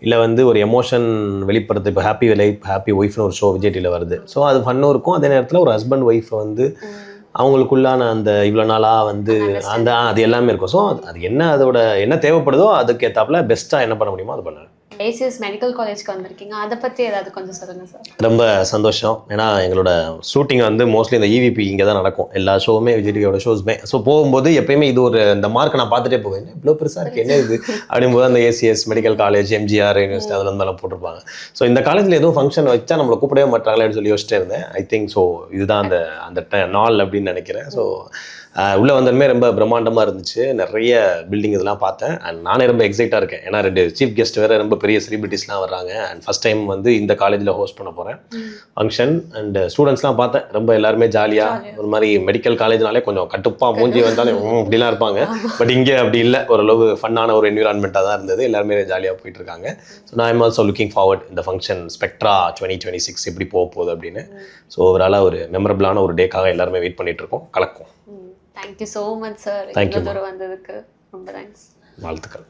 இல்லை வந்து ஒரு எமோஷன் வெளிப்படுத்து. இப்போ ஹாப்பி லைஃப் ஹாப்பி ஒய்ஃப்னு ஒரு ஷோ விஜய் டிவியில் வருது. ஸோ அது ஃபன்னும் இருக்கும், அதே நேரத்தில் ஒரு ஹஸ்பண்ட் ஒய்ஃப் வந்து அவங்களுக்குள்ளான அந்த இவ்வளோ நாளாக வந்து அது எல்லாமே இருக்கும். ஸோ அது என்ன தேவைப்படுதோ அதுக்கு ஏற்றாப்புல பெஸ்ட்டாக என்ன பண்ண முடியுமோ அது பண்ணாரு. ஏசிஎஸ் மெடிக்கல் காலேஜ்க்கு வந்திருக்கீங்க, அதை பற்றி ஏதாவது கொஞ்சம் சொல்லுங்கள் சார். ரொம்ப சந்தோஷம். ஏன்னா எங்களோட ஷூட்டிங் வந்து மோஸ்ட்லி இந்த இவிபி இங்கே தான் நடக்கும், எல்லா ஷோவுமே விஜய் டிவியோட ஷோஸுமே. ஸோ போகும்போது எப்பயுமே இது இந்த மார்க் நான் பார்த்துட்டே போவேன், இவ்வளோ பெருசாக இருக்குது என்ன இது அப்படிங்கும்போது அந்த ACS medical college, MGR university அதில் இருந்தாலும் போட்டிருப்பாங்க. ஸோ இந்த காலேஜில் எதுவும் ஃபங்க்ஷன் வச்சா நம்மளை கூப்பிடவே மாட்டாங்களேன்னு சொல்லி யோசிச்சிட்டே இருந்தேன். ஐ திங்க் ஸோ இதுதான் அந்த நாள் அப்படின்னு நினைக்கிறேன். ஸோ உள்ளே வந்ததுமே ரொம்ப பிரம்மாண்டமாக இருந்துச்சு, நிறைய பில்டிங் இதெல்லாம் பார்த்தேன். அண்ட் நானே ரொம்ப எக்ஸைட்டாக இருக்கேன். ஏன்னா 2 சீஃப் கெஸ்ட் வேறு ரொம்ப பெரிய செலிபிரிட்டிஸ்லாம் வர்றாங்க. அண்ட் ஃபஸ்ட் டைம் வந்து இந்த காலேஜில் ஹோஸ்ட் பண்ண போகிறேன் ஃபங்க்ஷன். அண்ட் ஸ்டூடெண்ட்ஸ்லாம் பார்த்தேன், ரொம்ப எல்லாருமே ஜாலியாக, ஒரு மாதிரி மெடிக்கல் காலேஜ்னாலே கொஞ்சம் கட்டுப்பாக மூஞ்சி வந்தாலே இப்படிலாம் இருப்பாங்க. பட் இங்கே அப்படி இல்லை, ஓரளவு ஃபன்னான ஒரு என்விரான்மெண்ட்டாக தான் இருந்தது, எல்லாருமே ஜாலியாக போயிட்டுருக்காங்க. ஸோ நான் ஐம் ஆல்சோ லுக்கிங் ஃபார்வர்ட் இந்த ஃபங்க்ஷன் ஸ்பெக்ட்ரா 2026 எப்படி போக போகுது அப்படின்னு. ஸோ ஓவராலாக ஒரு மெமரபிளான ஒரு டேக்காக எல்லாருமே வெயிட் பண்ணிகிட்ருக்கோம், கலக்கும். தேங்க்யூ ஸோ மச் சார், இவ்வளோ தூரம் வந்ததுக்கு ரொம்ப தேங்க்ஸ். வாழ்த்துக்கள்.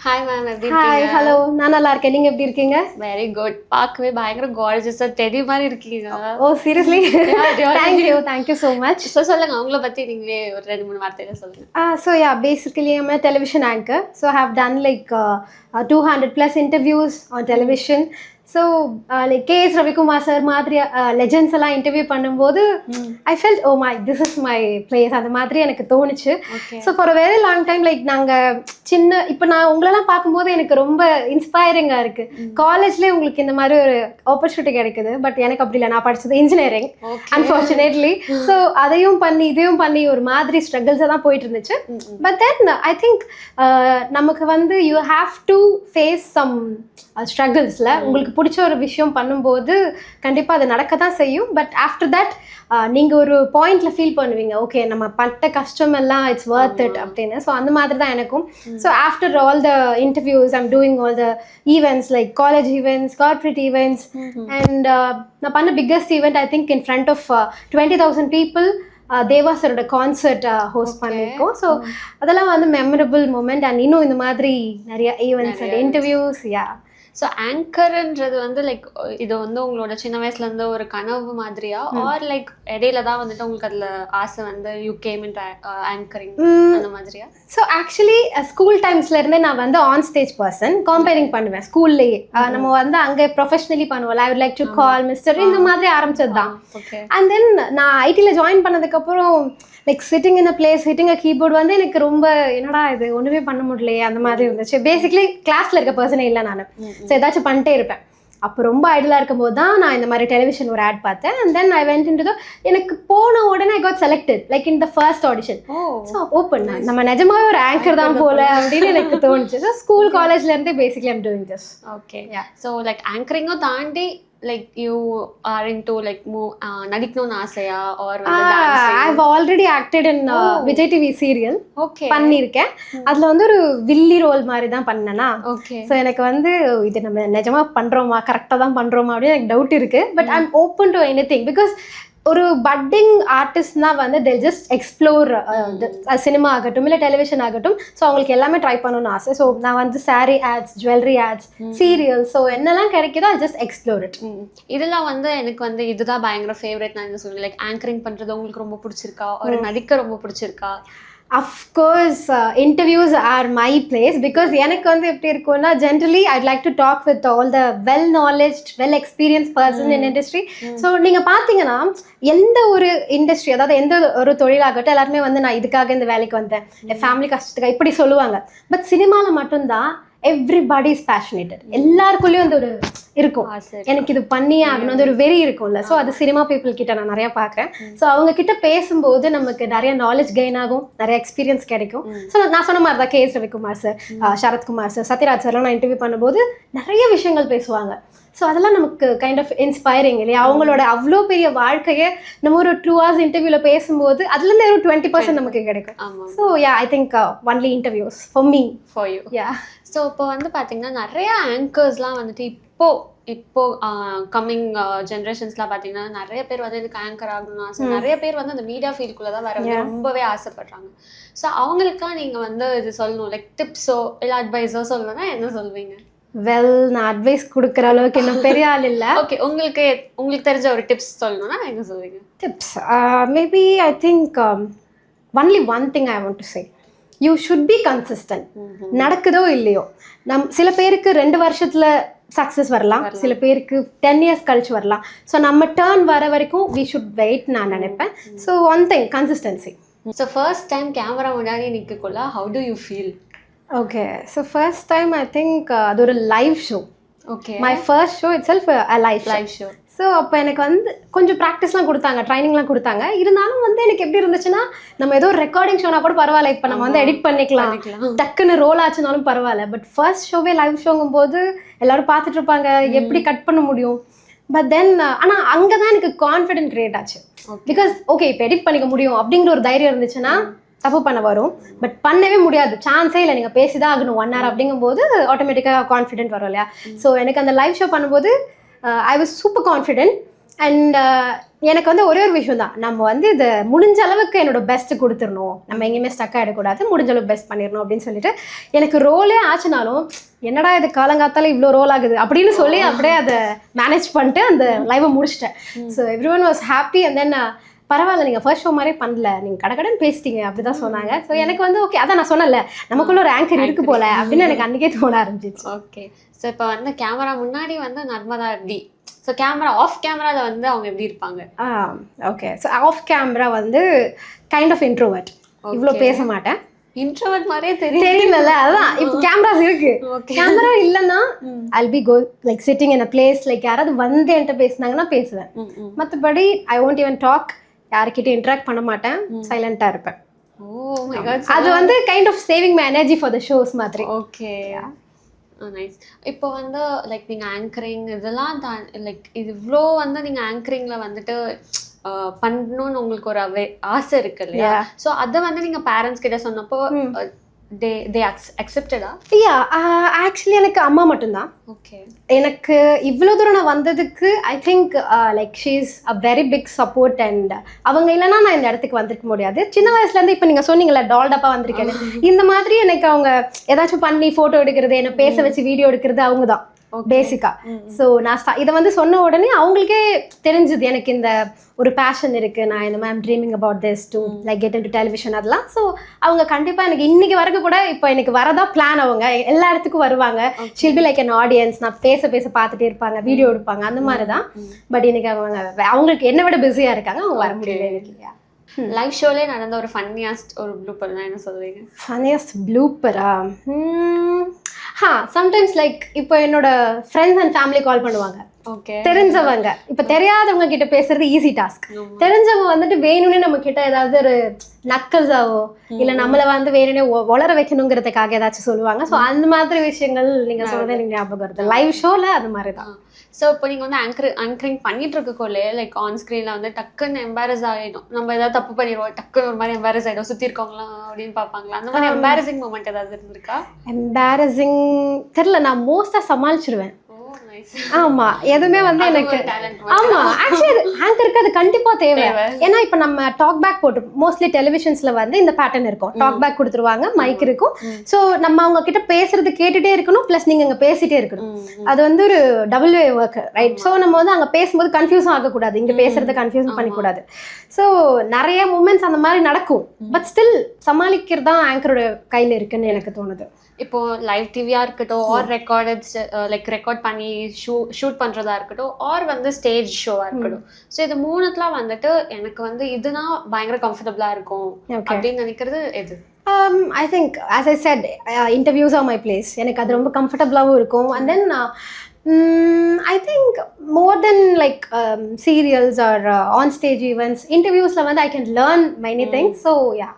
ஹாய் மேம், எப்படி இருக்கீங்க? ஹாய், ஹலோ, நான் நல்லா இருக்கேன், நீங்க எப்படி இருக்கீங்க? Very good. பார்க்கவே பயங்கர கார்ஜியஸா டெடி மாதிரி இருக்கீங்க. Oh seriously? Thank you so much. So சொல்லுங்க, அவங்கள பற்றி நீங்களே ஒரு 2-3 வார்த்தையில சொல்லுங்க. So yeah, basically I'm a television anchor, so I have done like 200+ interviews on television. So like KS Ravikumar sir மாதிரி லெஜெண்ட்ஸ் எல்லாம் இன்டர்வியூ பண்ணும்போது I felt oh my this is my place, அந்த மாதிரி எனக்கு தோணுச்சு. So for a very long time like நாங்கள் இப்போ நான் உங்களெல்லாம் பார்க்கும்போது எனக்கு ரொம்ப இன்ஸ்பைரிங்காக இருக்குது. காலேஜ்லேயே உங்களுக்கு இந்த மாதிரி ஒரு ஆப்பர்ச்சுனிட்டி கிடைக்குது, பட் எனக்கு அப்படி இல்லை. நான் படித்தது இன்ஜினியரிங் அன்ஃபார்ச்சுனேட்லி. ஸோ அதையும் பண்ணி இதையும் பண்ணி ஒரு மாதிரி ஸ்ட்ரகிள்ஸாக தான் போயிட்டு இருந்துச்சு. பட் தென் ஐ திங்க் நமக்கு வந்து you have to face some ஸ்ட்ரகிள்ஸில். உங்களுக்கு பிடிச்ச ஒரு விஷயம் பண்ணும்போது கண்டிப்பாக அது நடக்க தான் செய்யும். பட் ஆஃப்டர் தட் நீங்கள் ஒரு பாயிண்டில் ஃபீல் பண்ணுவீங்க, ஓகே நம்ம பட்ட கஷ்டம் எல்லாம் இட்ஸ் வர்த் இட் அப்படின்னு. ஸோ அந்த மாதிரி தான் எனக்கும். So after all the interviews I'm doing all the events like college events, corporate events, and நான் பண்ண biggest event I think in front of 20,000 people Deva சரோட கான்சர்ட் ஹோஸ்ட் பண்ணியிருக்கோம். ஸோ அதெல்லாம் வந்து மெமரபிள் மூமெண்ட். அண்ட் இன்னும் இந்த மாதிரி நிறைய events and interviews. Yeah, so ஆங்கர்ன்றது வந்து லைக் இது வந்து உங்களோட சின்ன வயசுல இருந்து ஒரு கனவு மாதிரியா ஆர் லைக் இடையில தான் வந்துட்டு உங்களுக்கு அதுல ஆசை வந்து யூ கேம் இன் ஆங்கரிங் அந்த மாதிரியா? ஸோ ஆக்சுவலி ஸ்கூல் டைம்ஸ்ல இருந்தே நான் வந்து ஆன் ஸ்டேஜ் பர்சன், காம்பேரிங் பண்ணுவேன் ஸ்கூல்லேயே. நம்ம வந்து அங்கே ப்ரொஃபஷனலி பண்ணுவோம், I would like to call mister இந்த மாதிரி ஆரம்பிச்சது தான். அண்ட் தென் நான் ஐடியில் ஜாயின் பண்ணதுக்கப்புறம் like sitting in a place hitting a keyboard வந்து எனக்கு ரொம்ப என்னடா இது ஒன்றுமே பண்ண முடியலையே அந்த மாதிரி இருந்துச்சு. பேசிக்லி கிளாஸில் இருக்க பர்சனே இல்லை நான். ஸோ ஏதாச்சும் பண்ணிட்டே இருப்பேன். அப்போ ரொம்ப ஐடலாக இருக்கும்போது தான் நான் இந்த மாதிரி டெலிவிஷன் ஒரு ஆட் பார்த்தேன். And then I went into எனக்கு போன உடனே I got selected like in the first audition. So open நம்ம நிஜமாவே ஒரு ஆங்கர் தான் போல அப்படின்னு எனக்கு தோணுச்சு. ஸோ ஸ்கூல் காலேஜ்லேருந்து basically I'm doing this. Okay. So like ஆங்கரிங்கும் தாண்டி like you are into like நடிக்கணும்னு ஆசையா or I have already acted in Vijay TV serial. Okay. பண்ணியிருக்கேன். அதில் வந்து ஒரு வில்லி ரோல் மாதிரி தான் பண்ணேன்னா. ஓகே. ஸோ எனக்கு வந்து இது நம்ம நிஜமாக பண்ணுறோமா கரெக்டாக தான் பண்ணுறோமா அப்படின்னு எனக்கு டவுட் இருக்குது. But I am open to any thing because ஒரு பட்டிங் ஆர்டிஸ்ட்னா வந்து தே ஜஸ்ட் எக்ஸ்ப்ளோர் சினிமா ஆகட்டும் இல்லை டெலிவிஷன் ஆகட்டும். ஸோ அவங்களுக்கு எல்லாமே ட்ரை பண்ணணும்னு ஆசை. ஸோ நான் வந்து sari ads, jewellery ads, serial, so என்னெல்லாம் கிடைக்குதோ ஐ ஜஸ்ட் எக்ஸ்ப்ளோர் இட். இதெல்லாம் வந்து எனக்கு வந்து இதுதான் பயங்கர ஃபேவரட் நான் என்ன சொல்லுவேன். லைக் ஆங்கரிங் பண்ணுறது உங்களுக்கு ரொம்ப பிடிச்சிருக்கா ஒரு நடிக்க ரொம்ப பிடிச்சிருக்கா? Of course interviews are my place because எனக்கு வந்து எப்படி இருக்கும்னா generally I'd like to talk with all the well knowledge well experience person in industry. So நீங்கள் பார்த்தீங்கன்னா எந்த ஒரு இண்டஸ்ட்ரி அதாவது எந்த ஒரு தொழிலாகட்டும் எல்லாருமே வந்து நான் இதுக்காக இந்த வேலைக்கு வந்தேன், என் ஃபேமிலி கஷ்டத்துக்காக இப்படி சொல்லுவாங்க. பட் சினிமாவில் மட்டும்தான் எவ்ரிபடி இஸ் பேஷனேட்டட். எல்லாருக்குள்ளேயும் அந்த ஒரு இருக்கும், எனக்கு இது பண்ணியே ஆகணும், அந்த ஒரு வெறி இருக்கும்ல. ஸோ அது சினிமா பீப்புள் கிட்ட நான் நிறையா பார்க்குறேன். ஸோ அவங்க கிட்ட பேசும்போது நமக்கு நிறைய நாலேஜ் கெயின் ஆகும், நிறைய எக்ஸ்பீரியன்ஸ் கிடைக்கும். ஸோ நான் சொன்ன மாதிரி தான் KS Ravikumar sir, Sarathkumar sir, Sathyaraj சார்லாம் நான் இன்டர்வியூ பண்ணும்போது நிறைய விஷயங்கள் பேசுவாங்க. ஸோ அதெல்லாம் நமக்கு கைண்ட் ஆஃப் இன்ஸ்பைரிங் இல்லையா? அவங்களோட அவ்வளோ பெரிய வாழ்க்கையை நம்ம ஒரு 2 hours இன்டர்வியூவில் பேசும்போது அதுலேருந்து ஒரு 20% நமக்கு கிடைக்கும். So yeah I think only interviews for me. For you. Yeah. So இப்போ வந்து பார்த்தீங்கன்னா நிறைய ஆங்கர்ஸ்லாம் வந்துட்டு இப்போ கம்மிங் ஜென்ரேஷன்ஸ்லாம் பார்த்தீங்கன்னா நிறைய பேர் வந்து இதுக்கு ஆங்கர் ஆகணும்னு ஆசை, நிறைய பேர் வந்து அந்த மீடியா ஃபீல்டுக்குள்ளே தான் வர ரொம்பவே ஆசைப்படுறாங்க. ஸோ அவங்களுக்குலாம் நீங்கள் வந்து இது சொல்லணும் லைக் டிப்ஸோ இல்லை அட்வைஸோ சொல்லணும்னா என்ன சொல்வீங்க? வெல் நான் அட்வைஸ் கொடுக்குற அளவுக்கு என்ன பெரிய ஆள் இல்லை. ஓகே. உங்களுக்கு தெரிஞ்ச ஒரு டிப்ஸ் சொல்லணும்னா என்ன சொல்வீங்க? Tips maybe I think only one thing I want to say, you should be consistent. நடக்குதோ இல்லையோ சில பேருக்கு 2 வருஷத்தில் சக்ஸஸ் வரலாம், சில பேருக்கு 10 years கழிச்சு வரலாம். ஸோ நம்ம டேர்ன் வர வரைக்கும் வி ஷுட் வெயிட் நான் நினைப்பேன். So one thing consistency. So first time camera முன்னாடி நிற்கக்குள்ள how do you feel? Okay. So first time I think அது ஒரு live show. Okay. My first show itself live show. So அப்போ எனக்கு வந்து கொஞ்சம் ப்ராக்டிஸ்லாம் கொடுத்தாங்க, ட்ரைனிங்லாம் கொடுத்தாங்க. இருந்தாலும் வந்து எனக்கு எப்படி இருந்துச்சுன்னா நம்ம ஏதோ ரெக்கார்டிங் ஷோனா கூட பரவாயில்ல, இப்போ நம்ம வந்து எடிட் பண்ணிக்கலாம், டக்குன்னு ரோல் ஆச்சுனாலும் பரவாயில்ல. பட் ஃபர்ஸ்ட் ஷோவே லைவ் ஷோங்கும் போது எல்லாரும் பார்த்துட்டு இருப்பாங்க, எப்படி கட் பண்ண முடியும்? பட் தென் ஆனால் அங்கே தான் எனக்கு கான்ஃபிடென்ட் கிரியேட் ஆச்சு. பிகாஸ் ஓகே இப்போ எடிட் பண்ணிக்க முடியும் அப்படிங்கிற ஒரு தைரியம் இருந்துச்சுன்னா தப்பு பண்ண வரும். பட் பண்ணவே முடியாது, சான்ஸே இல்லை, நீங்கள் பேசிதான் ஆகணும் 1 hour அப்படிங்கும்போது ஆட்டோமேட்டிக்காக கான்ஃபிடென்ட் வரும் இல்லையா? ஸோ எனக்கு அந்த லைவ் ஷோ பண்ணும்போது I was super confident. And எனக்கு வந்து ஒரே ஒரு விஷயம் தான், நம்ம வந்து இதை முடிஞ்ச அளவுக்கு என்னோட பெஸ்ட்டு கொடுத்துடணும், நம்ம எங்கேயுமே ஸ்டக் ஆகிடக்கூடாது, முடிஞ்ச அளவுக்கு பெஸ்ட் பண்ணிடணும் அப்படின்னு சொல்லிட்டு எனக்கு ரோலே ஆச்சுனாலும் என்னடா இது காலங்காத்தால இவ்வளோ ரோல் ஆகுது அப்படின்னு சொல்லி அப்படியே அதை மேனேஜ் பண்ணிட்டு அந்த லைவை முடிச்சிட்டேன். So every one was happy. And then பரவாயில்ல நீங்கள் ஃபர்ஸ்ட் ஷோ மாதிரியே பண்ணல, நீங்கள் கடகடன் பேசிட்டீங்க அப்படி தான் சொன்னாங்க. ஸோ எனக்கு வந்து ஓகே அதான் நான் சொன்னல நமக்குள்ள ஒரு ஆங்கர் இருக்கு போல அப்படின்னு எனக்கு அன்றைக்கே தோண ஆரம்பிச்சிச்சு. ஓகே. ஸோ இப்போ வந்து கேமரா முன்னாடி வந்து நர்மதா எப்படி, ஸோ கேமரா ஆஃப் கேமராவில் வந்து அவங்க எப்படி இருப்பாங்க? ஓகே. ஸோ ஆஃப் கேமரா வந்து கைண்ட் ஆஃப் இன்ட்ரோவர்ட், இவ்வளோ பேச மாட்டேன். இன்ட்ரோவர்ட் மாதிரியே தெரியல. அதான் இப்போ கேமராஸ் இருக்கு, கேமரா இல்லைன்னா I'll be go like sitting in a place, like யாராவது வந்து என்கிட்ட பேசினாங்கன்னா பேசுவேன். மற்றபடி ஐ ஒன்ட் ஈவன் டாக், யார்கிட்ட இன்ட்ராக்ட் பண்ண மாட்டேன், சைலண்டாக இருப்பேன். அது வந்து kind of saving my energy for the shows மாதிரி. ஓகே. நைஸ். இப்போ வந்து லைக் நீங்கள் ஆங்கரிங் இதெல்லாம் தான் லைக் இது இவ்வளோ வந்து நீங்கள் ஆங்கரிங்கில் வந்துட்டு பண்ணணும்னு உங்களுக்கு ஒரு ஆசை இருக்கு இல்லையா? ஸோ அதை வந்து நீங்கள் பேரண்ட்ஸ் கிட்ட சொன்னப்போ they accepted? யா ஆக்சுவலி எனக்கு அம்மா மட்டும்தான். ஓகே. எனக்கு இவ்வளோ தூரம் நான் வந்ததுக்கு I think like she is a very big support. And அவங்க இல்லைன்னா நான் இந்த இடத்துக்கு வந்துருக்க முடியாது. சின்ன வயசுலேருந்து இப்போ நீங்கள் சொன்னீங்களா டால்டப்பாக வந்திருக்கேன்னு, இந்த மாதிரி எனக்கு அவங்க ஏதாச்சும் பண்ணி ஃபோட்டோ எடுக்கிறது, என்னை பேச வச்சு வீடியோ எடுக்கிறது அவங்க தான். பேசிக்காக. ஸோ நான் இதை வந்து சொன்ன உடனே அவங்களுக்கே தெரிஞ்சுது எனக்கு இந்த ஒரு பேஷன் இருக்குது, நான் இந்த ma'am dreaming about this to like get in to television அதெல்லாம். ஸோ அவங்க கண்டிப்பாக எனக்கு இன்னைக்கு வரைக்கும் கூட இப்போ எனக்கு வரதா பிளான், அவங்க எல்லா இடத்துக்கும் வருவாங்க. She'll be like an audience, நான் பேச பார்த்துட்டே இருப்பாங்க, வீடியோ எடுப்பாங்க, அந்த மாதிரி தான். பட் இன்னைக்கு அவங்களுக்கு என்னை விட பிஸியாக இருக்காங்க, அவங்க வர முடியல எனக்கு. லைவ் ஷோலே நடந்த ஒரு ஃபன்னியாஸ்ட் ஒரு ப்ளூப்பர்னா என்ன சொல்லுவீங்க? ஃபன்னியஸ்ட் ப்ளூப்பரா? சம்டைம்ஸ் லைக் இப்போ என்னோட ஃப்ரெண்ட்ஸ் அண்ட் ஃபேமிலி கால் பண்ணுவாங்க. ஓகே. தெரிஞ்சவங்க, இப்போ தெரியாதவங்க கிட்ட பேசுறது ஈஸி டாஸ்க். தெரிஞ்சவங்க வந்துட்டு வேணும்னே நம்ம கிட்ட ஏதாவது ஒரு நக்கல்ஸாவோ இல்லை நம்மளை வந்து வேணும்னே வளர வைக்கணுங்கிறதுக்காக ஏதாச்சும் சொல்லுவாங்க. ஸோ அந்த மாதிரி விஷயங்கள் நீங்கள் சொல்றது எனக்கு ஞாபகம் வருது லைவ் ஷோவில். அது மாதிரி தான். ஸோ இப்போ நீங்கள் வந்து ஆங்கரிங் பண்ணிட்டு இருக்கக்குள்ளே லைக் ஆன் ஸ்க்ரீனில் வந்து டக்குன்னு எம்பாரஸ் ஆகிடும், நம்ம ஏதாவது தப்பு பண்ணிடுவோம், டக்குன்னு ஒரு மாதிரி எம்பாரஸ் ஆகிடும், சுற்றி இருக்கவங்களாம் அப்படின்னு பார்ப்பாங்களா? அந்த மாதிரி எம்பாரசிங் மூமெண்ட் ஏதாவது இருந்திருக்கா? எம்பாரசிங் தெரியல, நான் மோஸ்ட்டாக சமாளிச்சிடுவேன். ஆமா, எதுவுமே வந்து எனக்கு ஆமா ஆக்சுவலி ஆங்கருக்கு அது கண்டிப்பா தேவை. ஏன்னா இப்ப நம்ம டாக் பேக் போட்டு மோஸ்ட்லி டெலிவிஷன்ஸ்ல வந்து இந்த பேட்டர்ன் இருக்கும், டாக் பேக் கொடுத்துருவாங்க, மைக் இருக்கும். ஸோ நம்ம அவங்க கிட்ட பேசுறது கேட்டுட்டே இருக்கணும், பிளஸ் நீங்க அங்க பேசிட்டே இருக்கணும். அது வந்து ஒரு double way work, right? So நம்ம வந்து அங்க பேசும்போது கன்ஃபியூஸும் ஆகக்கூடாது, இங்க பேசுறது கன்ஃபியூஸ் பண்ணிக்கூடாது. ஸோ நிறைய மூமெண்ட்ஸ் அந்த மாதிரி நடக்கும். பட் ஸ்டில் சமாளிக்கிறது தான் ஆங்கரோட கையில இருக்குன்னு எனக்கு தோணுது. இப்போ லைவ் டிவியா இருக்கட்டும், ஆர் ரெக்கார்ட் பண்ணி ஷூட் பண்றதா இருக்கட்டும், ஆர் வந்து ஸ்டேஜ் ஷோவா இருக்கட்டும், ஸோ இது மூணுத்துலாம் வந்துட்டு எனக்கு வந்து இதுனா பயங்கர கம்ஃபர்டபுளா இருக்கும் அப்படின்னு நினைக்கிறது எது? I think as I said, interviews are my place. எனக்கு அது ரொம்ப கம்ஃபர்டபுளாகவும் இருக்கும். And then I think more than like serials or on stage events, interviews la வந்து I can learn many things. So yeah.